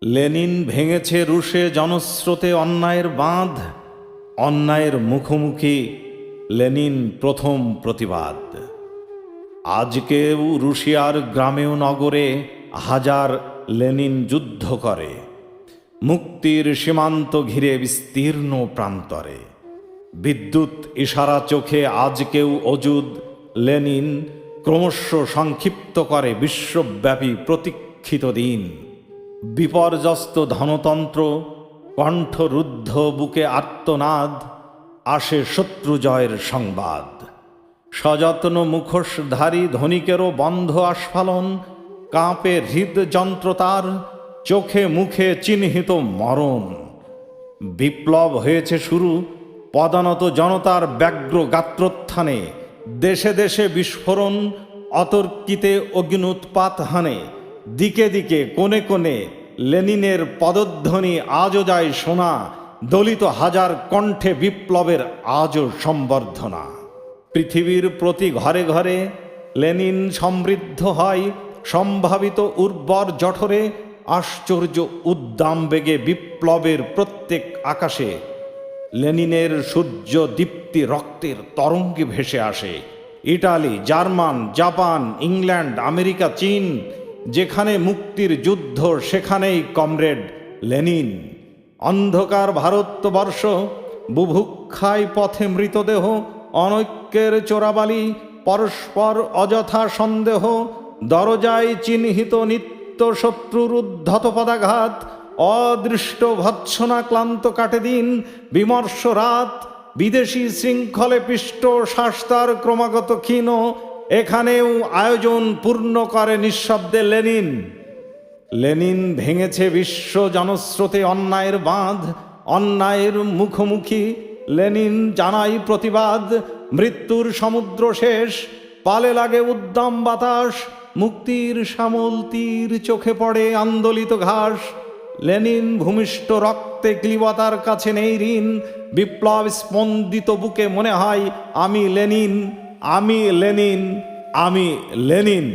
Lenin ভেঙেছে রুশে জনস্রোতে অন্যায়ের বাঁধ, অন্যায়ের মুখোমুখি লেনিন প্রথম প্রতিবাদ। আজকেও রুশিয়ার গ্রামেও নগরে হাজার লেনিন যুদ্ধ করে, মুক্তির সীমান্ত ঘিরে বিস্তীর্ণ প্রান্তরে। বিদ্যুৎ ইশারা চোখে আজকেও অজুদ লেনিন ক্রমশ সংক্ষিপ্ত করে বিশ্বব্যাপী প্রতীক্ষিত দিন। বিপর্যস্ত ধনতন্ত্র, কণ্ঠরুদ্ধ বুকে আর্তনাদ, আসে শত্রু জয়ের সংবাদ। সযত্ন মুখোশধারী ধনিকেরও বন্ধ আস্ফালন, কাঁপে হৃদযন্ত্র তার, চোখে মুখে চিহ্নিত মরণ। বিপ্লব হয়েছে শুরু, পদানত জনতার ব্যগ্র গাত্রোত্থানে। দেশে দেশে বিস্ফোরণ, অতর্কিতে অগ্নুৎপাত হানে। দিকে দিকে কোণে কোণে লেনিনের পদধ্বনি আজও যায় শোনা। দলিত হাজার কণ্ঠে বিপ্লবের আজও সম্বর্ধনা। পৃথিবীর প্রতি ঘরে ঘরে লেনিন সমৃদ্ধ হয় সম্ভাবিত উর্বর জঠরে। আশ্চর্য উদ্দাম বেগে বিপ্লবের প্রত্যেক আকাশে লেনিনের সূর্য দীপ্তি রক্তের তরঙ্গে ভেসে আসে। Italy, German, Japan, England, America, চীন, যেখানে মুক্তির যুদ্ধ সেখানেই কমরেড লেনিন। অন্ধকার ভারতবর্ষ, বুভুক্ষায় পথে মৃতদেহ, অনৈক্যের চোরাবালি, পরস্পর অযথা সন্দেহ। দরজায় চিহ্নিত নিত্য শত্রুর উদ্ধত পদাঘাত। অদৃষ্ট ভৎসনা ক্লান্ত কাটে দিন, বিমর্ষ রাত। বিদেশি শৃঙ্খলে পিষ্ট শাস্তার ক্রমাগত ক্ষীণ। এখানেও আয়োজন পূর্ণ করে নিঃশব্দে লেনিন। লেনিন ভেঙেছে বিশ্ব জনস্রোতে অন্যায়ের বাঁধ, অন্যায়ের মুখোমুখি লেনিন জানাই প্রতিবাদ। মৃত্যুর সমুদ্র শেষ, পালে লাগে উদ্দাম বাতাস। মুক্তির শ্যামল তীর চোখে পড়ে আন্দোলিত ঘাস। লেনিন ভূমিষ্ঠ রক্তে ক্লিবতার কাছে নেই ঋণ। বিপ্লব স্পন্দিত বুকে মনে হয় আমি লেনিন, আমি লেনিন, আমি লেনিন।